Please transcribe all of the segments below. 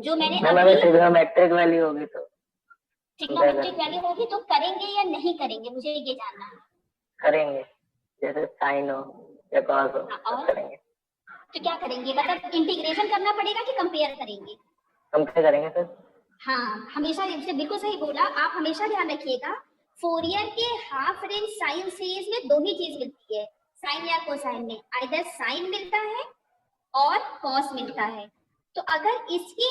जो मैंने मैम अगर ट्रिग्नोमेट्रिक वैल्यू होगी तो ट्रिग्नोमेट्रिक वैल्यू होगी तो करेंगे या नहीं करेंगे, मुझे ये जानना है। करेंगे, जैसे साइन हो या कॉस हो और करेंगे। तो क्या करेंगे, मतलब इंटीग्रेशन करना पड़ेगा कि कंपेयर करेंगे? कंपेयर करेंगे सर। हाँ, हमेशा इससे बिल्कुल सही बोला। आप हमेशा ध्यान रखिएगा, फोरियर के हाफ रेंज साइन सीरीज में दो ही चीज मिलती है, साइन या कोसाइन में, आइदर साइन मिलता है और कॉस मिलता है। तो अगर इसके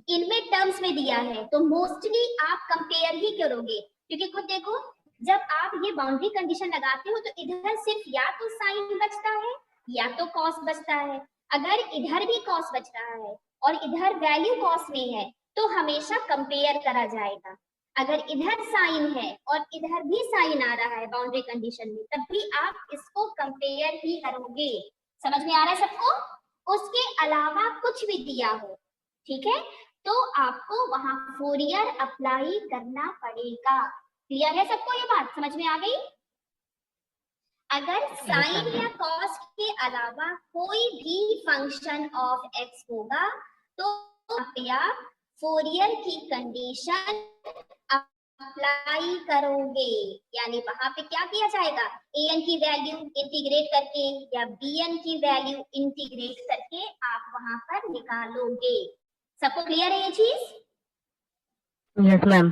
इनमें टर्म्स में दिया है तो मोस्टली आप कंपेयर ही करोगे, क्योंकि खुद देखो जब आप ये बाउंड्री कंडीशन लगाते हो तो इधर सिर्फ या तो साइन बचता है या तो कॉस बचता है। अगर इधर भी कॉस बच रहा है और इधर वैल्यू कॉस में है तो हमेशा कंपेयर करा जाएगा। अगर इधर साइन है और इधर भी साइन आ रहा है बाउंड्री कंडीशन में, तब भी आप इसको कंपेयर ही करोगे। समझ में आ रहा है सबको? उसके अलावा कुछ भी दिया हो, ठीक है, तो आपको वहां फोरियर अप्लाई करना पड़ेगा। क्लियर है सबको? ये बात समझ में आ गई? अगर साइन या कॉस के अलावा कोई भी फंक्शन ऑफ एक्स होगा तो आप फोरियर की कंडीशन अप्लाई करोगे, यानी वहां पे क्या किया जाएगा, an की वैल्यू इंटीग्रेट करके या bn की वैल्यू इंटीग्रेट करके आप वहां पर निकालोगे। सबको क्लियर है ये चीज? Yes ma'am.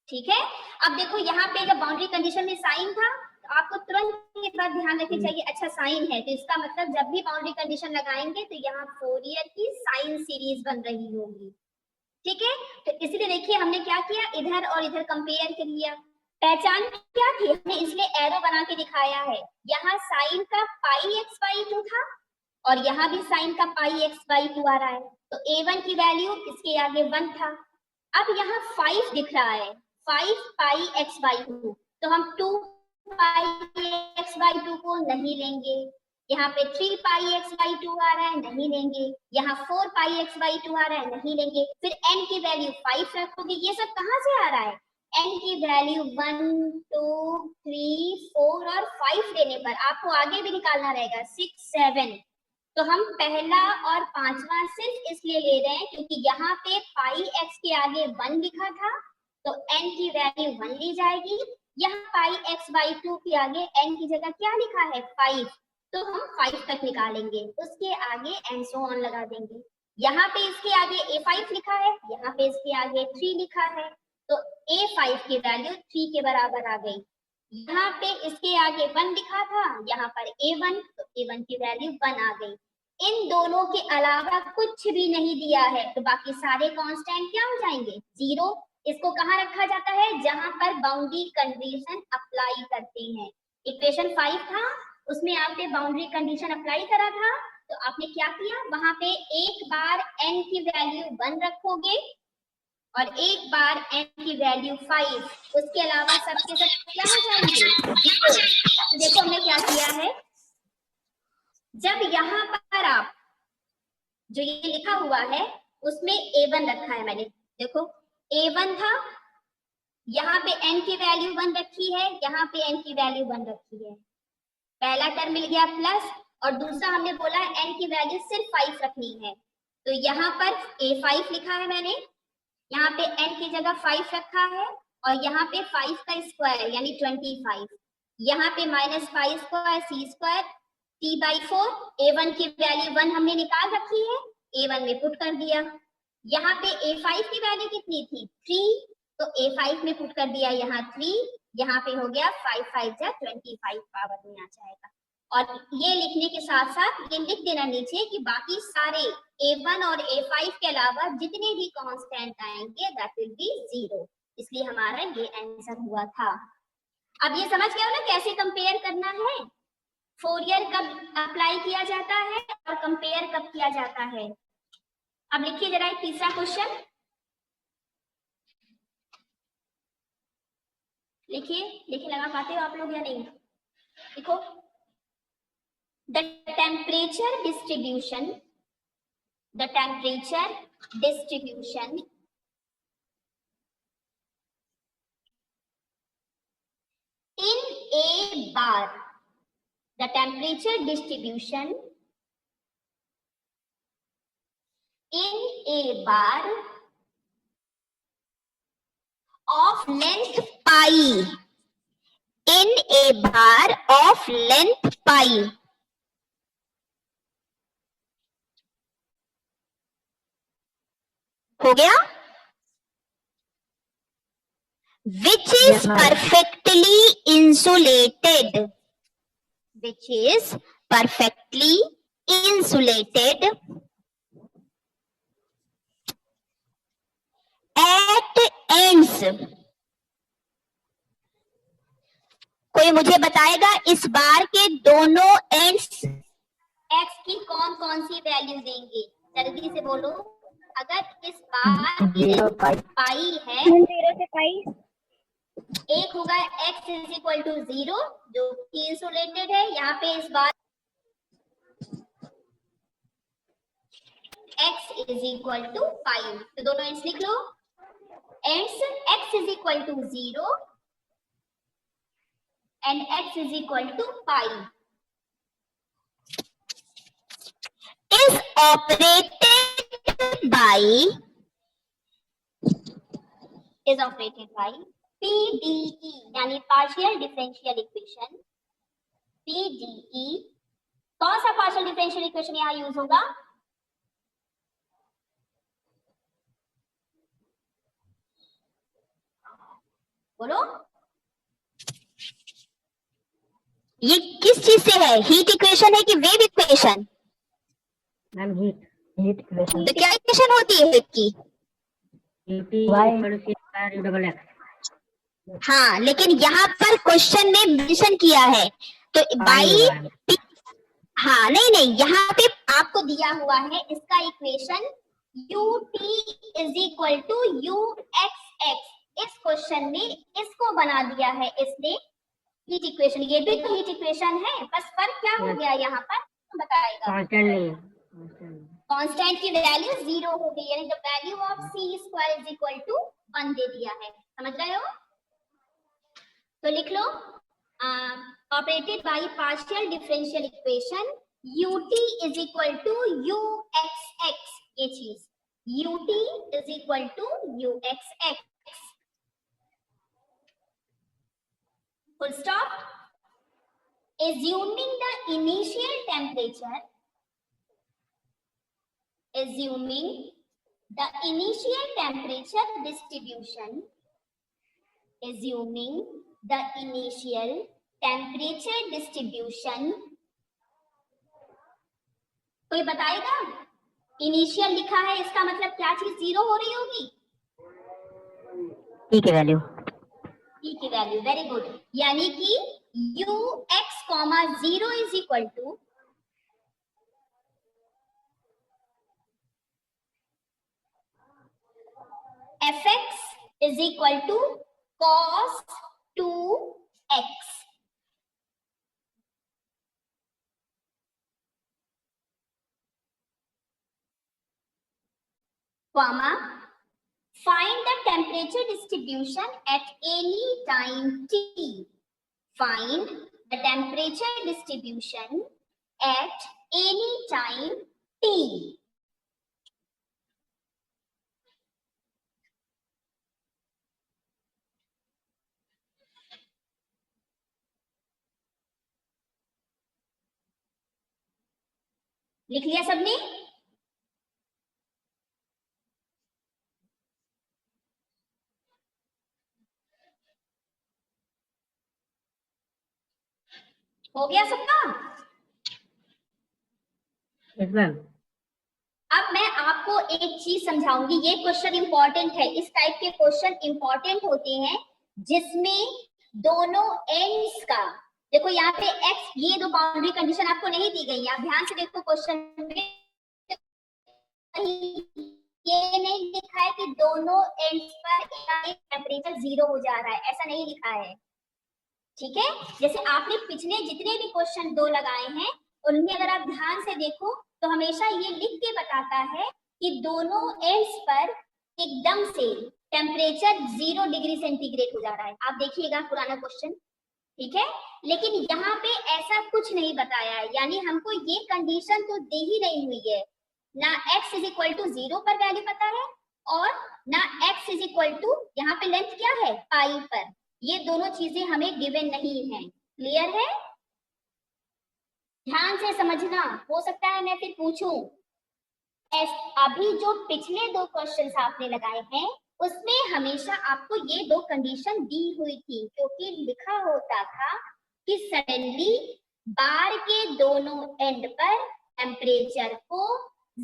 ठीक है। अब देखो यहाँ पे जब बाउंड्री कंडीशन में साइन था तो आपको तुरंत ये बात ध्यान रखनी चाहिए, अच्छा साइन है तो इसका मतलब जब भी बाउंड्री कंडीशन लगाएंगे तो यहाँ फोरियर की साइन सीरीज बन रही होगी। ठीक है, तो इसलिए देखिए हमने क्या किया, इधर और इधर कंपेयर कर लिया। पहचान क्या थी हमने, इसलिए एरो बना के दिखाया है। यहाँ साइन का पाई एक्स बाई 2 था और यहाँ भी साइन का पाई एक्स बाई 2 आ रहा है, तो a1 की वैल्यू इसके आगे 1 था। अब यहाँ 5 दिख रहा है, 5 पाई एक्स बाई 2, तो हम 2 पाई एक्स बाई 2 को नहीं लेंगे। यहाँ पे 3 पाई एक्स बाई 2 आ रहा है, नहीं लेंगे। यहाँ 4 पाई एक्स बाई 2 आ रहा है, नहीं लेंगे। फिर n की वैल्यू 5 रखोगे। ये सब कहाँ से आ रहा है, n की वैल्यू 1 2 3 4 और 5 देने पर आपको आगे भी निकालना रहेगा 6 7। तो हम पहला और पांचवा सिर्फ इसलिए ले रहे हैं क्योंकि यहाँ पे पाई एक्स के आगे 1 लिखा था तो n की वैल्यू 1 ली जाएगी। यहाँ पाई एक्स बाई 2 के आगे n की जगह क्या लिखा है 5, तो हम 5 तक निकालेंगे, उसके आगे एंड सो ऑन लगा देंगे। यहाँ पे इसके आगे a5 लिखा है, यहाँ पे इसके आगे 3 लिखा है, तो a5 की वैल्यू 3 के बराबर आ गई। यहाँ पे इसके आगे 1 लिखा था, यहाँ पर a1, तो a1 की वैल्यू 1 आ गई। इन दोनों के अलावा कुछ भी नहीं दिया है तो बाकी सारे कांस्टेंट क्या हो जाएंगे, 0। इसको कहाँ रखा जाता है, जहां पर बाउंड्री कंडीशन अप्लाई करते हैं। इक्वेशन 5 था, उसमें आपने बाउंड्री कंडीशन अप्लाई करा था, तो आपने क्या किया, वहां पे एक बार n की वैल्यू 1 रखोगे और एक बार n की वैल्यू 5, उसके अलावा सबके सब क्या हो जाएंगे, 0। तो देखो हमने क्या किया है, जब यहाँ पर आप जो ये लिखा हुआ है उसमें a1 रखा है मैंने, देखो a1 था, यहाँ पे n की वैल्यू 1 रखी है, यहाँ पे n की वैल्यू 1 रखी है। पहला टर्म मिल गया प्लस, और दूसरा हमने बोला n की वैल्यू सिर्फ 5 रखनी है, तो यहाँ पर a5 लिखा है मैंने, यहाँ पे n की जगह 5 रखा है और यहाँ पे 5 का स्क्वायर यानी 25, यहाँ पे minus 5 square c square t/4, a1 की वैल्यू 1 हमने निकाल रखी है, a1 में पुट कर दिया। यहाँ पे a5 की वैल्यू कितनी थी 3, तो a5 में पुट कर दिया यहाँ 3, यहाँ पे हो गया 5 5 जा 25 पावर में आ जाएगा। और ये लिखने के साथ साथ ये लिख देना नीचे कि बाकी सारे a1 और a5 के अलावा जितने भी कांस्टेंट आएंगे दैट विल बी 0, इसलिए हमारा ये आंसर हुआ था। अब ये समझ गए हो ना कैसे कंपेयर करना है, फोरियर कब अप्लाई किया जाता है और कंपेयर कब किया जाता है। अब लिखिए जरा एक तीसरा क्वेश्चन, लिखिए, लिखे लगा पाते हो आप लोग या नहीं, देखो the temperature distribution in a bar, the temperature distribution in a bar of length pi, in a bar of length pi, हो गया, which is Yes, ma'am. perfectly insulated, which is perfectly insulated at ends. कोई मुझे बताएगा इस बार के दोनों ends x की कौन कौन सी वैल्यू देंगे, जल्दी से बोलो। अगर इस बार की 0 pi पाई है, 0 से पाई, एक होगा x इज इक्वल टू 0 जो कि इंसुलेटेड है, यहाँ पे इस बार x इज इक्वल टू 5, तो दोनों एंड्स लिख लो। Ends x is equal to 0 and x is equal to pi is operated by PDE यानी पार्शियल डिफरेंशियल इक्वेशन। PDE कौन सा पार्शियल डिफरेंशियल इक्वेशन यहाँ यूज होगा? बोलो, ये किस चीज से है? हीट इक्वेशन है कि wave equation? Ma'am heat equation तो क्या इक्वेशन होती है हीट की? y हाँ, लेकिन यहाँ पर क्वेश्चन में मेंशन किया है तो बाई, हाँ नहीं, यहाँ पे आपको दिया हुआ है इसका equation ut is equal to uxx। इस क्वेश्चन में इसको बना दिया है इसने हीट इक्वेशन, ये भी तो हीट इक्वेशन है, बस फर्क क्या हो गया यहाँ पर बताएगा। कांस्टेंट की वैल्यू 0 हो गई, यानी the value of c square is equal to 1 दे दिया है, समझ रहे हो? तो लिख लो operated by partial differential equation ut is equal to uxx, ये चीज ut is equal to uxx, full stop. Assuming the initial temperature, assuming the initial temperature distribution, assuming the initial temperature distribution, कोई बताएगा? Initial लिखा है, इसका मतलब क्या चीज 0 हो रही होगी? t की वैल्यू, t की वैल्यू, वेरी गुड, यानी कि ux, 0 is equal to fx is equal to cos 2x, comma find the temperature distribution at any time t, find the temperature distribution at any time t। लिख लिया सबने? हो गया सबका? अब मैं आपको एक चीज समझाऊंगी, ये क्वेश्चन इंपॉर्टेंट है, इस टाइप के क्वेश्चन इंपॉर्टेंट होते हैं जिसमें दोनों एंड्स का, देखो यहाँ पे x, ये दो बाउंड्री कंडीशन आपको नहीं दी गई, आप ध्यान से देखो क्वेश्चन में, ये नहीं लिखा है कि दोनों एंड्स पर टेम्परेचर 0 हो जा रहा है, ऐसा नहीं लिखा है, ठीक है? जैसे आपने पिछले जितने भी क्वेश्चन 2 लगाए हैं उनमें अगर आप ध्यान से देखो तो हमेशा ये लिख के बताता है कि दोनों एंड्स पर एकदम से टेम्परेचर 0 डिग्री सेंटीग्रेड हो जा रहा है। आप देखिएगा पुराना क्वेश्चन, ठीक है? लेकिन यहाँ पे ऐसा कुछ नहीं बताया है, यानी हमको ये कंडीशन तो दे ही नहीं हुई है, ना x इज इक्वल टू 0 पर वैल्यू पता है और ना x इज इक्वल टू यहाँ पे लेंथ क्या है पाई पर, ये दोनों चीजें हमें गिवन नहीं है। क्लियर है? ध्यान से समझना, हो सकता है मैं फिर पूछूं अभी जो पिछले 2 क्वेश्चंस आपने लगाए हैं उसमें हमेशा आपको ये 2 कंडीशन दी हुई थी, क्योंकि लिखा होता था कि सडनली बार के दोनों एंड पर टेम्परेचर को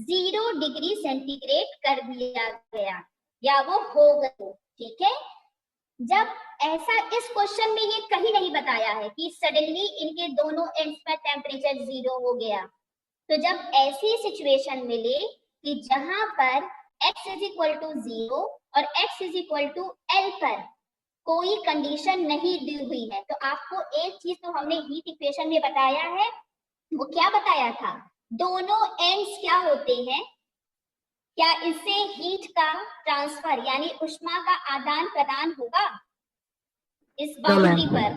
0 डिग्री सेंटीग्रेड कर दिया गया या वो हो गया। ठीक है, जब ऐसा इस क्वेश्चन में ये कहीं नहीं बताया है कि सडनली इनके दोनों एंड्स पर टेम्परेचर 0 हो गया, तो जब ऐसी सिचुएशन मिले कि जहां पर x इज इक्वल टू 0 और x is equal to L पर कोई कंडीशन नहीं दी हुई है, तो आपको एक चीज तो हमने हीट इक्वेशन में बताया है, वो क्या बताया था, दोनों एंड्स क्या होते हैं, क्या इससे हीट का ट्रांसफर यानी ऊष्मा का आदान प्रदान होगा इस बाउंड्री पर?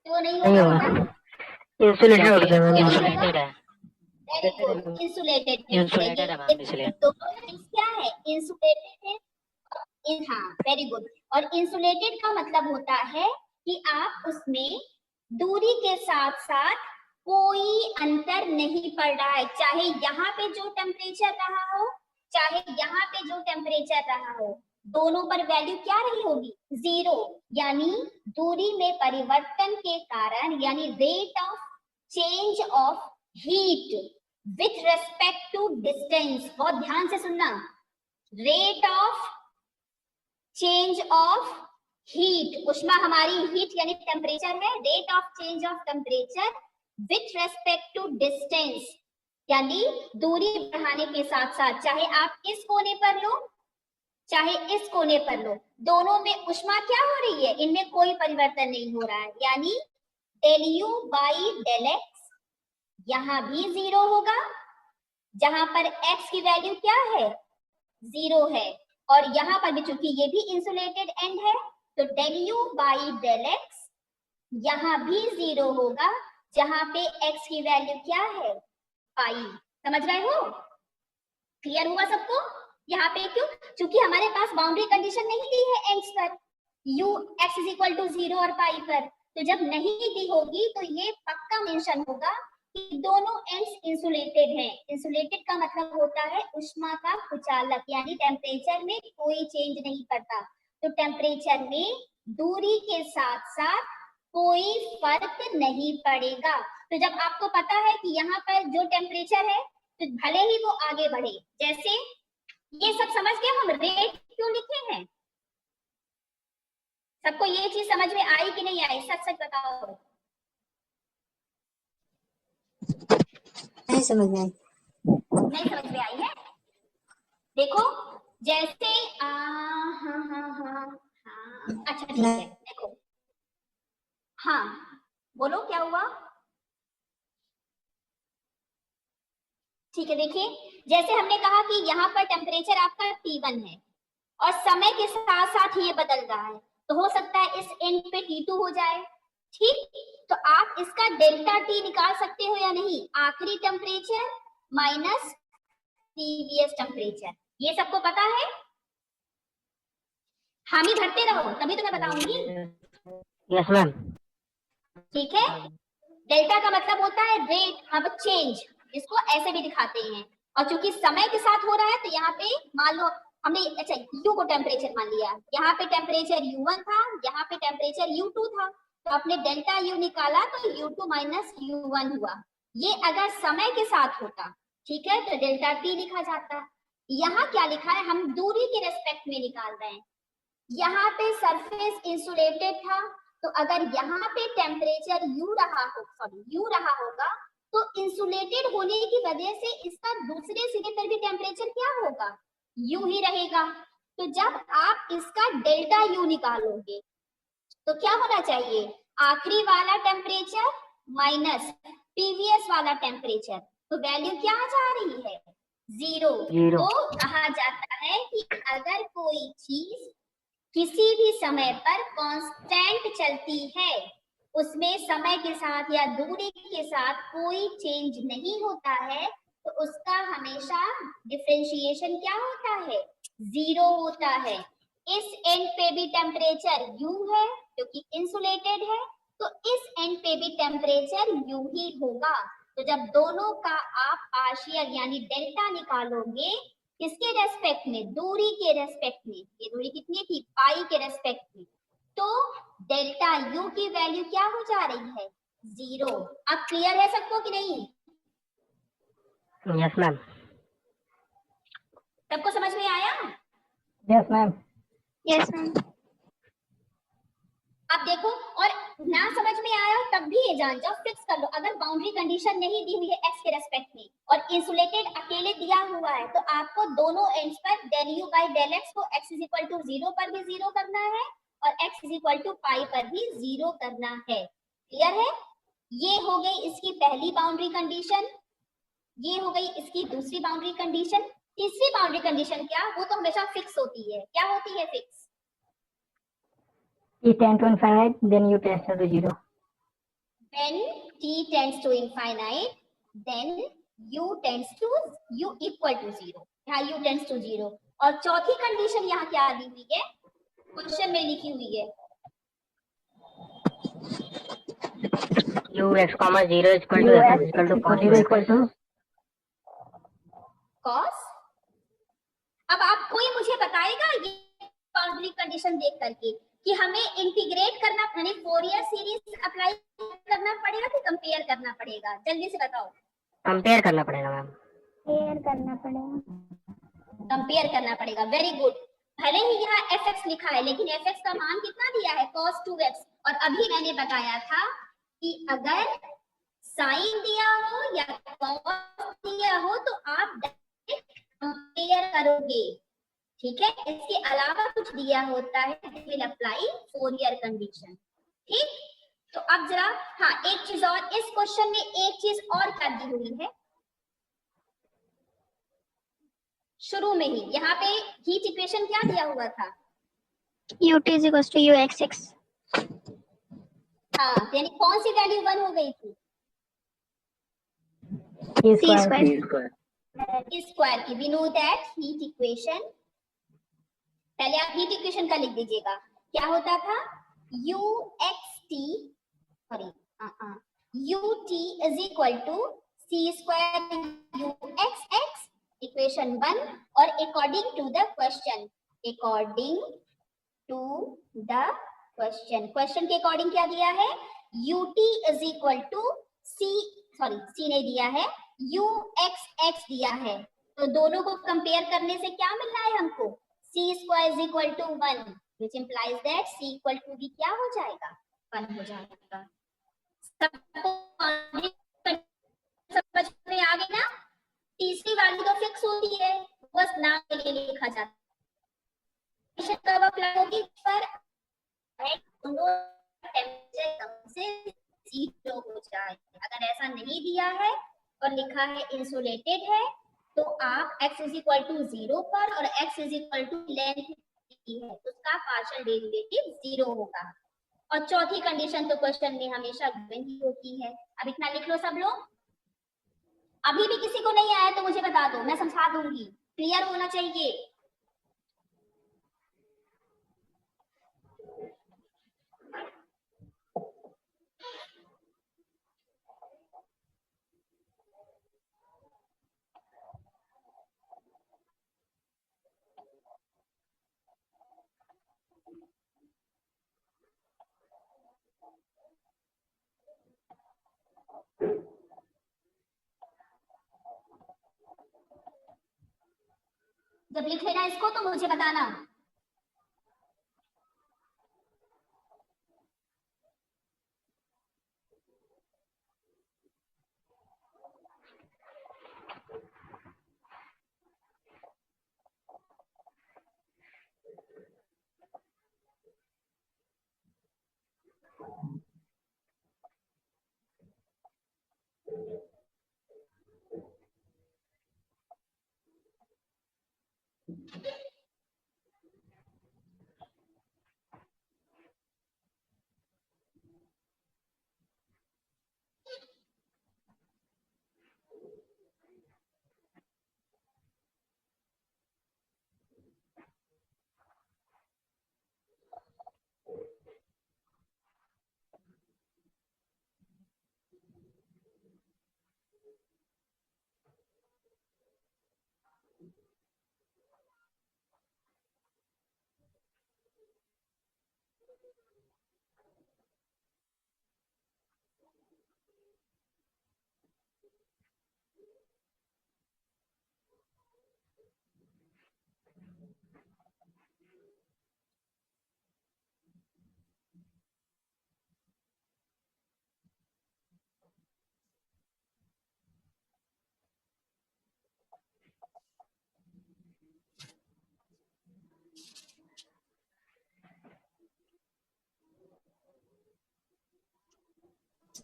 क्यों नहीं होगा? इंसुलेटेड होता है मैम, इंसुलेटेड है। इंसुलेटेड इंसुलेटेड है मैम, इसलिए तो क्या है इंसुलेटेड है। हाँ वेरी गुड। और इंसुलेटेड का मतलब होता है कि आप उसमें दूरी के साथ साथ कोई अंतर नहीं पड़ रहा है, चाहे यहाँ पे जो टेम्परेचर रहा हो चाहे यहाँ पे जो टेम्परेचर रहा हो, दोनों पर वैल्यू क्या रही होगी 0, यानी दूरी में परिवर्तन के कारण यानी rate of change of heat with respect to distance, बहुत ध्यान से सुनना, rate of change of heat, ऊष्मा हमारी हीट यानी टेम्परेचर है, rate of change of temperature with respect to distance यानी दूरी बढ़ाने के साथ साथ, चाहे आप इस कोने पर लो चाहे इस कोने पर लो, दोनों में ऊष्मा क्या हो रही है, इनमें कोई परिवर्तन नहीं हो रहा है, यानी del u by del x यहाँ भी 0 होगा, जहां पर x की वैल्यू क्या है 0 है, और यहाँ पर भी चूंकि ये भी इंसुलेटेड एंड है तो del u by del x यहाँ भी 0 होगा, जहां पे x की वैल्यू क्या है पाई। समझ रहे हो? क्लियर हुआ सबको? यहाँ पे क्यों, क्योंकि हमारे पास बाउंड्री कंडीशन नहीं दी है एंड्स पर u x is equal to 0 और पाई पर, तो जब नहीं दी होगी तो ये पक्का मेंशन होगा कि दोनों एंड्स इंसुलेटेड हैं। इंसुलेटेड का मतलब होता है ऊष्मा का कुचालक, यानी टेम्परेचर में कोई चेंज नहीं पड़ता, तो टेम्परेचर में दूरी के साथ साथ कोई फर्क नहीं पड़ेगा। तो जब आपको पता है कि यहाँ पर जो टेम्परेचर है तो भले ही वो आगे बढ़े, जैसे ये सब समझ के हम रेट क्यों लिखे हैं, सबको ये चीज समझ में आई कि नहीं आई, सच सच बताओ। नहीं समझ में आई। नहीं समझ में आई है? देखो जैसे अच्छा ठीक है, देखो हाँ बोलो क्या हुआ। ठीक है, देखिए जैसे हमने कहा कि यहाँ पर टेम्परेचर आपका T1 है और समय के साथ साथ ये बदल रहा है, तो हो सकता है इस एंड पे T2 हो जाए, ठीक, तो आप इसका डेल्टा T निकाल सकते हो या नहीं, आखिरी टेम्परेचर माइनस प्रीवियस टेम्परेचर, ये सबको पता है? हामी भरते रहो तभी तो मैं बताऊंगी। Yes ma'am. ठीक है, डेल्टा का मतलब होता है रेट ऑफ चेंज, इसको ऐसे भी दिखाते हैं, और चूंकि समय के साथ हो रहा है तो यहाँ पे मान लो हमने अच्छा U को टेम्परेचर मान लिया, यहाँ पे टेम्परेचर U1 था, यहाँ पे टेम्परेचर U2 था, तो आपने डेल्टा U निकाला तो U2 माइनस U1 हुआ। ये अगर समय के साथ होता, ठीक है, तो डेल्टा T लिखा जाता। यहाँ क्या लिखा है, हम दूरी के रेस्पेक्ट में निकाल रहे हैं, यहाँ पे सरफेस इंसुलेटेड था, तो अगर यहाँ पे टेम्परेचर U रहा होगा तो इंसुलेटेड होने की वजह से इसका दूसरे सिरे पर भी टेम्परेचर क्या होगा U ही रहेगा। तो जब आप इसका डेल्टा U निकालोगे तो क्या होना चाहिए, आखिरी वाला टेम्परेचर माइनस प्रीवियस वाला टेम्परेचर, तो वैल्यू क्या आ जा रही है 0। तो कहा जाता है कि अगर कोई चीज किसी भी समय पर कांस्टेंट चलती है, उसमें समय के साथ या दूरी के साथ कोई चेंज नहीं होता है, तो उसका हमेशा डिफरेंशिएशन क्या होता है, 0 होता है। इस एंड पे भी टेम्परेचर U है क्योंकि इंसुलेटेड है, तो इस एंड पे भी टेम्परेचर U ही होगा। तो जब दोनों का आप पार्शियल यानी डेल्टा निकालोगे, किसके रेस्पेक्ट में, दूरी के रेस्पेक्ट में, ये दूरी कितनी थी, पाई के रेस्पेक्ट में, तो डेल्टा U की वैल्यू क्या हो जा रही है, 0। अब क्लियर है सबको कि नहीं, यस मैम। सबको समझ में आया? Yes ma'am. Yes ma'am. अब देखो, और ना समझ में आया तब भी ये जान जाओ, फिक्स कर लो, अगर बाउंड्री कंडीशन नहीं दी हुई है x के रेस्पेक्ट में और इंसुलेटेड अकेले दिया हुआ है, तो आपको दोनों एंड्स पर del u by del x को x is equal to 0 पर भी 0 करना है और x is equal to पाई पर भी 0 करना है। क्लियर है? ये हो गई इसकी पहली बाउंड्री कंडीशन, ये हो गई इसकी दूसरी बाउंड्री कंडीशन। तीसरी बाउंड्री कंडीशन क्या, वो तो हमेशा फिक्स होती है, क्या होती है fix, T tends to infinite, then U tends to 0. when t tends to infinite, then u tends to u equal to 0, यहाँ u tends to 0। और चौथी कंडीशन यहाँ क्या दी हुई है, क्वेश्चन में लिखी हुई है, U x comma 0 is equal to f is equal to cos 0 equal to cos। अब आप कोई मुझे बताएगा ये बाउंड्री कंडीशन देख करके कि हमें इंटीग्रेट करना, यानी फोरियर सीरीज अप्लाई करना पड़ेगा कि कंपेयर करना पड़ेगा, जल्दी से बताओ। कंपेयर करना पड़ेगा मैम। कंपेयर करना पड़ेगा, वेरी गुड। भले ही यहाँ fx लिखा है लेकिन fx का मान कितना दिया है, cos 2x। और अभी मैंने बताया था कि अगर साइन दिया हो या cos दिया हो तो आप कंपेयर करोगे, ठीक है। इसके अलावा कुछ दिया होता है, विल अप्लाई फोरियर कंडीशन, ठीक। तो अब जरा, हाँ एक चीज और, इस क्वेश्चन में एक चीज और कर दी हुई है शुरू में ही, यहाँ पे हीट इक्वेशन क्या दिया हुआ था, ut is equals to uxx। हाँ यानी कौन सी वैल्यू 1 हो गई थी, c square। स्क्वायर की। We know that heat equation, पहले आप हीट इक्वेशन का लिख दीजिएगा, क्या होता था, uxt sorry ut is equal to c square uxx, equation 1। और according to the question, according to the question, question के अकॉर्डिंग क्या दिया है, ut is equal to c, sorry c नहीं दिया है, uxx दिया है। तो दोनों को कंपेयर करने से क्या मिल रहा है हमको, c square is equal to 1, which implies that c equal to भी क्या हो जाएगा, 1 हो जाएगा। सबको समझ में आ गई ना? तीसरी वैल्यू तो फिक्स होती है, बस नाम के लिए लिखा जाता है, कब अप्लाई होगी पर दोनों टेंपरेचर कम से 0 हो जाए। अगर ऐसा नहीं दिया है और लिखा है इंसुलेटेड है, तो आप x इज इक्वल टू 0 पर और x is equal to length है, उसका पार्शियल डेरिवेटिव 0 होगा। और चौथी कंडीशन तो क्वेश्चन में हमेशा गिवन ही होती है। अब इतना लिख लो सब लोग। अभी भी किसी को नहीं आया तो मुझे बता दो, मैं समझा दूंगी, क्लियर होना चाहिए। जब लिख लेना इसको तो मुझे बताना।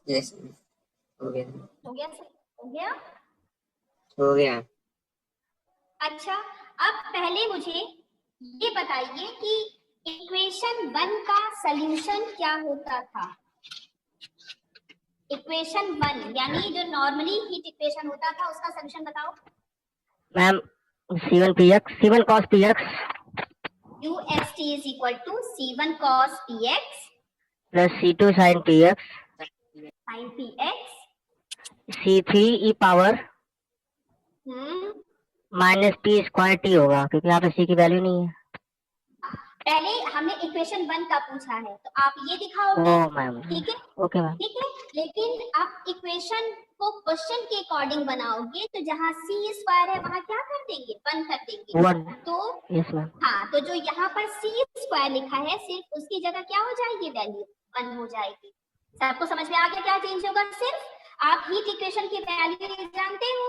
यस हो गया हो गया सर? हो गया। हो गया। अच्छा, अब पहले मुझे ये बताइए कि इक्वेशन 1 का सॉल्यूशन क्या होता था। इक्वेशन 1 यानी जो नॉर्मली हीट इक्वेशन होता था उसका सॉल्यूशन बताओ। Ma'am C1 cos px uxt is equal to c1 cos px plus C2 sin px sin px C3 e power minus p square t होगा, क्योंकि यहाँ पे c की वैल्यू नहीं है। पहले हमने इक्वेशन 1 का पूछा है तो आप ये दिखाओगे, ओ मैम, ठीक है? Okay ma'am. ठीक है, लेकिन आप इक्वेशन को क्वेश्चन के अकॉर्डिंग बनाओगे तो जहाँ c स्क्वायर है वहाँ क्या कर देंगे, 1 कर देंगे। 1 तो यस मैम। हाँ, तो जो यहाँ पर c स्क्वायर लिखा है सिर्फ उसकी जगह क्या हो जाएगी, वैल्यू 1 हो जाएगी। सबको समझ में आ गया क्या चेंज होगा? सिर्फ आप हीट इक्वेशन की वैल्यू जानते हो,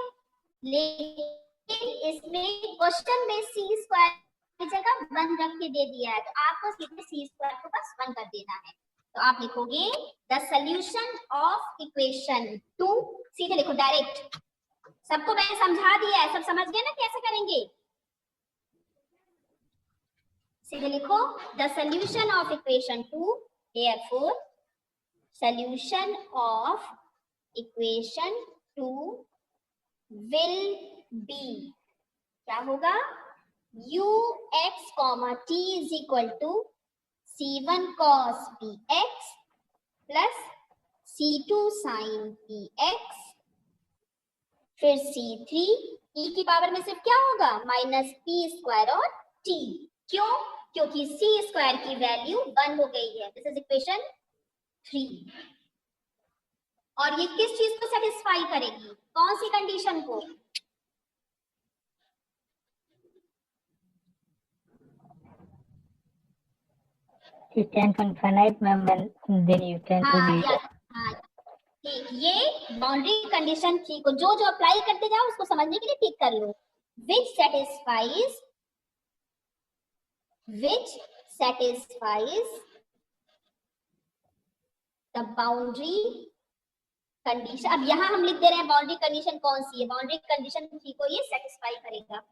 लेकिन इसमें क्वेश्चन में c स्क्वायर की जगह 1 रख के दे दिया है, तो आपको सीधे c स्क्वायर को बस 1 कर देना है। तो आप लिखोगे द सॉल्यूशन ऑफ इक्वेशन 2, सीधे लिखो डायरेक्ट। सबको मैंने समझा दिया है, सब समझ गए ना कैसे करेंगे? सीधे लिखो the solution of equation 2, therefore solution of equation 2 will be, क्या होगा, ux, t is equal to c1 cos px plus c2 sin px, फिर c3 e की पावर में सिर्फ क्या होगा, माइनस p स्क्वायर और t। क्यों? क्योंकि c स्क्वायर की वैल्यू 1 हो गई है। This is equation 3। और ये किस चीज को सेटिस्फाई करेगी, कौन सी कंडीशन को? It can infinite, ma'am, and then you can to be. हाँ, ठीक, ये बाउंड्री कंडीशन 3 को जो जो अप्लाई करते जाओ उसको समझने के लिए टिक कर लो। which satisfies the boundary condition. अब यहाँ हम लिख दे रहे हैं बाउंड्री कंडीशन कौन सी है, बाउंड्री कंडीशन 3 को ये सेटिस्फाई करेगा।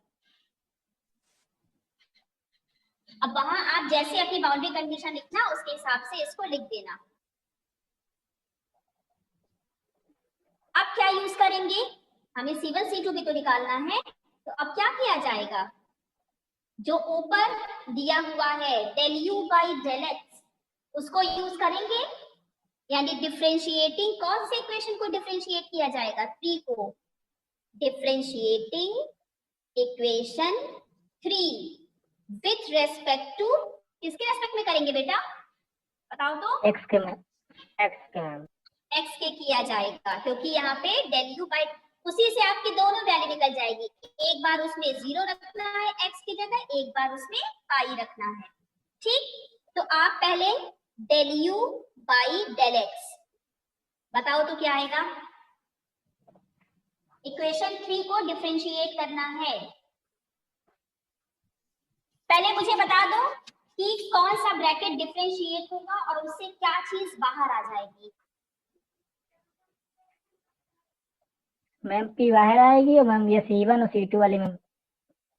अब वहां आप जैसे अपनी बाउंड्री कंडीशन लिखना उसके हिसाब से इसको लिख देना। अब क्या यूज करेंगे, हमें C1 C2 भी तो निकालना है, तो अब क्या किया जाएगा, जो ऊपर दिया हुआ है del u by del x उसको यूज करेंगे, यानी डिफरेंशिएटिंग, कौन से इक्वेशन को डिफरेंशिएट किया जाएगा, 3 को। Differentiating equation 3 with respect to, किसके रेस्पेक्ट में करेंगे बेटा, बताओ तो? x के मैम, x के किया जाएगा, क्योंकि यहाँ पे del u by, उसी से आपकी दोनों वैल्यू निकल जाएगी। एक बार उसमें 0 रखना है x की जगह, एक बार उसमें पाई रखना है, ठीक? तो आप पहले del u by del x बताओ तो क्या आएगा। इक्वेशन 3 को डिफरेंशिएट करना है। पहले मुझे बता दो कि कौन सा ब्रैकेट डिफरेंशिएट होगा और उससे क्या चीज बाहर आ जाएगी। मैम p बाहर आएगी और मैम ये C1 और C2 वाली में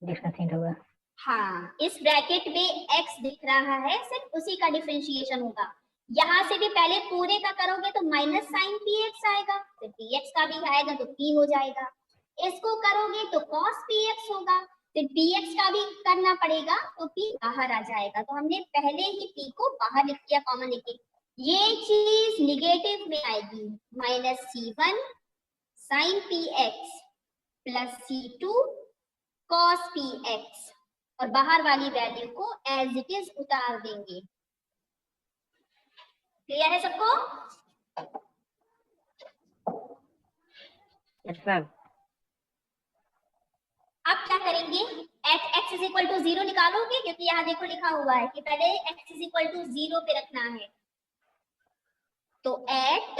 डिफरेंशिएट होगा। हाँ, इस ब्रैकेट में x दिख रहा है, सिर्फ उसी का डिफरेंशिएशन होगा। यहाँ से भी पहले पूरे का करोगे तो माइनस साइन px आएगा, फिर px का भी आएगा तो p हो जाएगा। इसको करोगे तो cos px होगा, फिर px का भी करना पड़ेगा तो p बाहर आ जाएगा। तो हमने पहले ही p को बाहर लिख दिया, कॉमन लिख के। ये चीज निगेटिव में आएगी, minus c1 sin px plus c2 cos px, और बाहर वाली वैल्यू को एज इट इज उतार देंगे। क्लियर है सबको? Yes ma'am. अब क्या करेंगे, at x is equal to 0 निकालोगे, क्योंकि यहाँ देखो लिखा हुआ है कि पहले x इज इक्वल टू 0 पे रखना है। तो at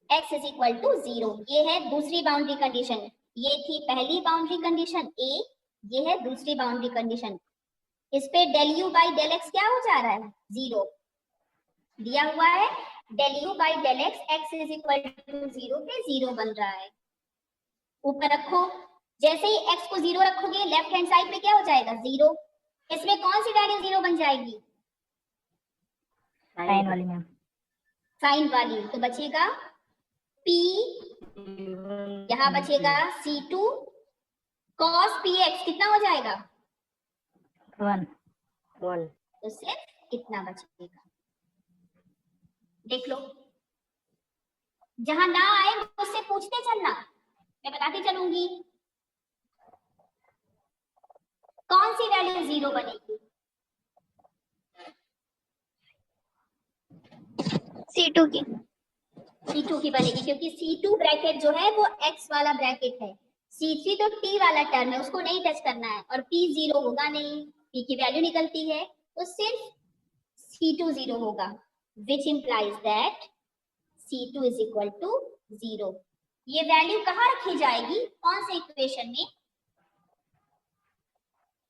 x is equal to 0, ये है दूसरी बाउंड्री कंडीशन। ये थी पहली बाउंड्री कंडीशन A, ये है दूसरी बाउंड्री कंडीशन। इस पे del u by del x क्या हो जा रहा है, 0 दिया हुआ है। Del u by del x is equal to 0 पे 0 बन रहा है। ऊपर रखो, जैसे ही x को 0 रखोगे लेफ्ट हैंड साइड में क्या हो जाएगा, 0। इसमें कौन सी वैल्यू 0 बन जाएगी, साइन वाली मैम। साइन वाली। तो बचेगा p, यहाँ बचेगा c2 cos px, कितना हो जाएगा, 1। 1। तो सिर्फ इतना बचेगा। देख लो, जहां ना आए मुझसे पूछते चलना, मैं बताती चलूंगी कौन सी वैल्यू 0 बनेगी। C2 की। C2 की बनेगी, क्योंकि C2 ब्रैकेट जो है वो x वाला ब्रैकेट है। C3 तो t वाला टर्म है, उसको नहीं टच करना है, और p 0 होगा नहीं, p की वैल्यू निकलती है, तो सिर्फ C2 0 होगा, which implies that C2 is equal to 0। ये वैल्यू कहाँ रखी जाएगी, कौन से इक्वेशन में,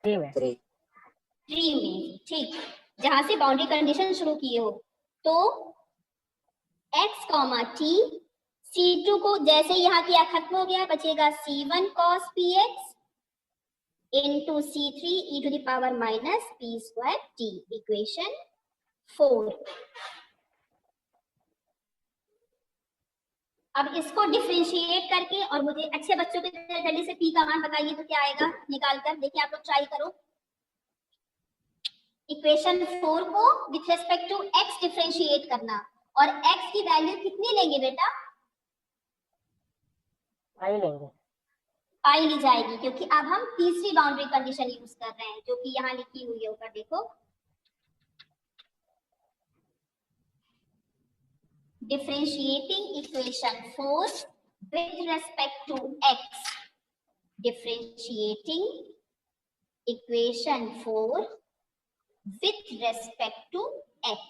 3 में। 3 में, ठीक, जहां से बाउंड्री कंडीशन शुरू किए हो। तो x, t, C2 को जैसे यहाँ किया खत्म हो गया, बचेगा C1 cos px into C3 e to the power minus p square t, equation 4। अब इसको डिफरेंशिएट करके, और मुझे अच्छे बच्चों के जल्दी से p का मान बताइए तो क्या आएगा, निकाल कर देखिए, आप लोग ट्राई करो। इक्वेशन 4 को with respect to x differentiate करना, और x की वैल्यू कितनी लेंगे बेटा, पाई लेंगे। पाई ली जाएगी, क्योंकि अब हम तीसरी बाउंड्री कंडीशन यूज कर रहे हैं, जो कि यहाँ लिखी हुई है ऊपर देखो, differentiating equation 4 with respect to x, differentiating equation 4 with respect to x।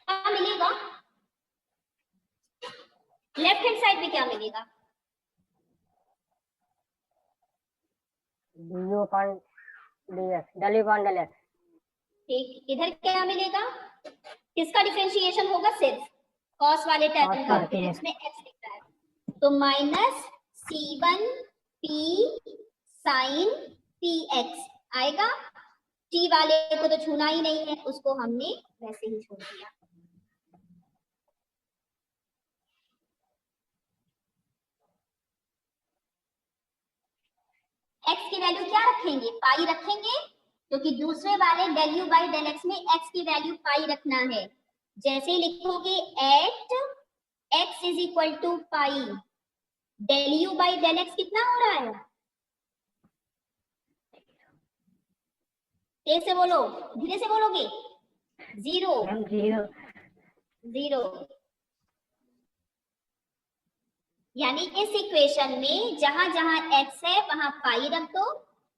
क्या मिलेगा, लेफ्ट हैंड साइड में क्या मिलेगा, du upon ds, w upon del x। ठीक, इधर क्या मिलेगा, किसका डिफरेंशिएशन होगा, सिर्फ cos वाले टर्म का, इसमें x दिख रहा है, तो minus C1 p sin px आएगा। t वाले को तो छूना ही नहीं है, उसको हमने वैसे ही छोड़ दिया। x की वैल्यू क्या रखेंगे, पाई रखेंगे, क्योंकि दूसरे वाले del u by del x में x की वैल्यू पाई रखना है। जैसे ही लिखोगे at x is equal to pi, del u by del x कितना हो रहा है, तेज से बोलो, धीरे से बोलोगे, 0 मैम 0। 0। यानी इस इक्वेशन में जहां जहां x है वहां पाई रख दो,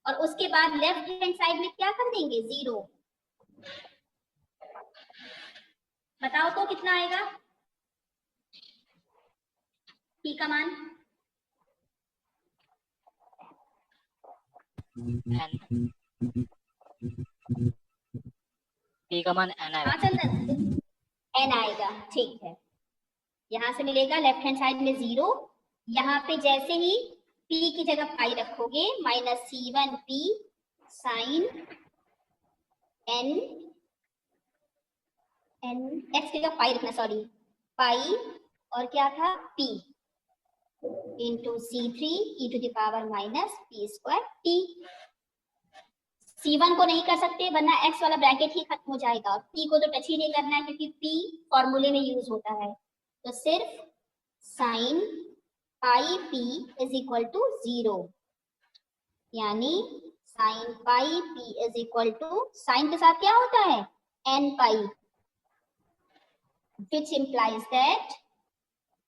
और उसके बाद लेफ्ट हैंड साइड में क्या कर देंगे, 0। बताओ तो कितना आएगा p का मान, p का मान n हाँ चंदन, n आएगा, ठीक है। यहाँ से मिलेगा लेफ्ट हैंड साइड में 0, यहाँ पे जैसे ही p की जगह पाई रखोगे, minus C1 p sine n, x की जगह पाई रखना, सॉरी, पाई, और क्या था p into C3 e to the power minus p square t। C1 को नहीं कर सकते वरना x वाला ब्रैकेट ही खत्म हो जाएगा, और p को तो टच ही नहीं करना है क्योंकि p फॉर्मूले में यूज होता है, तो सिर्फ sine pi p is equal to 0, यानी sine pi p is equal to, sine के साथ क्या होता है n pi, which implies that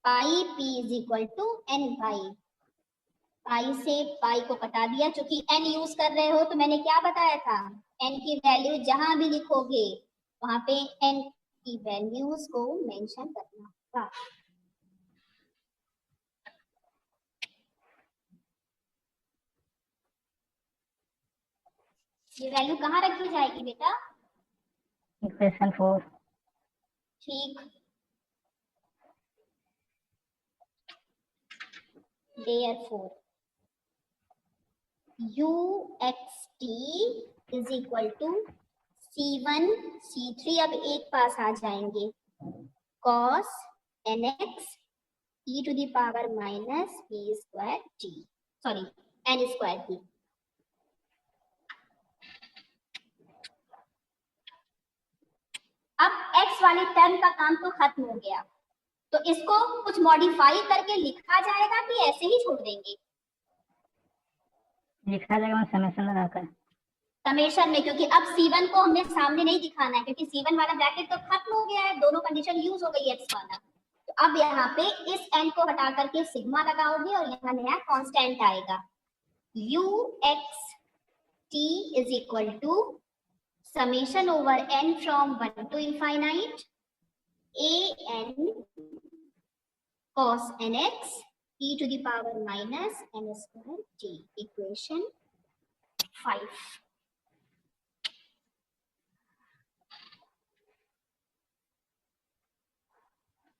pi p is equal to n पाई। पाई से पाई को कटा दिया, क्योंकि n यूज कर रहे हो तो मैंने क्या बताया था, n की वैल्यू जहां भी लिखोगे वहां पे n की वैल्यूज को मेंशन करना होगा। ये वैल्यू कहाँ रखी जाएगी बेटा? इक्वेशन 4। ठीक, therefore uxt is equal to c1 c3, अब एक पास आ जाएंगे, cos nx e to the power minus p square t, sorry n square t। अब x वाले टर्म का काम तो खत्म हो गया, तो इसको कुछ मॉडिफाई करके लिखा जाएगा कि ऐसे ही छोड़ देंगे? लिखा जाएगा समेशन लगाकर, समेशन में, क्योंकि अब C1 को हमें सामने नहीं दिखाना है, क्योंकि C1 वाला ब्रैकेट तो खत्म हो गया है, दोनों कंडीशन यूज हो गई x वाला। तो अब यहाँ पे इस n को हटा करके सिग्मा लगाओगे और यहाँ नया कांस्टेंट आएगा, uxt is equal to summation over n from 1 to infinite an cos nx e to the power minus n square t, equation 5।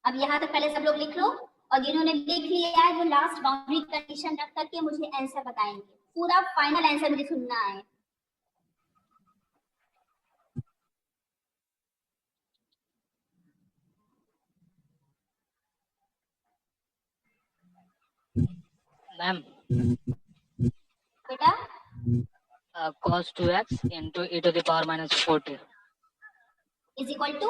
अब यहाँ तक पहले सब लोग लिख लो, और जिन्होंने लिख लिया है वो लास्ट बाउंड्री कंडीशन रख करके मुझे आंसर बताएंगे, पूरा फाइनल आंसर मुझे सुनना है। मैम बेटा cos 2x into e to the power minus 4t is equal to,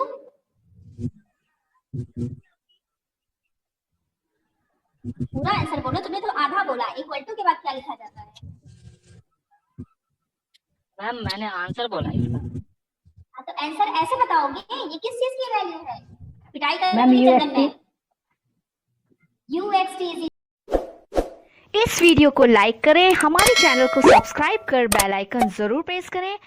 पूरा आंसर बोलो, तुमने तो आधा बोला, इक्वल टू के बाद क्या लिखा जाता है? मैम मैंने आंसर बोला इसका। हाँ, तो आंसर ऐसे बताओगे, ये किस चीज की वैल्यू है? पिटाई कर मैम uxt इज। इस वीडियो को लाइक करें, हमारे चैनल को सब्सक्राइब कर बेल आइकन जरूर प्रेस करें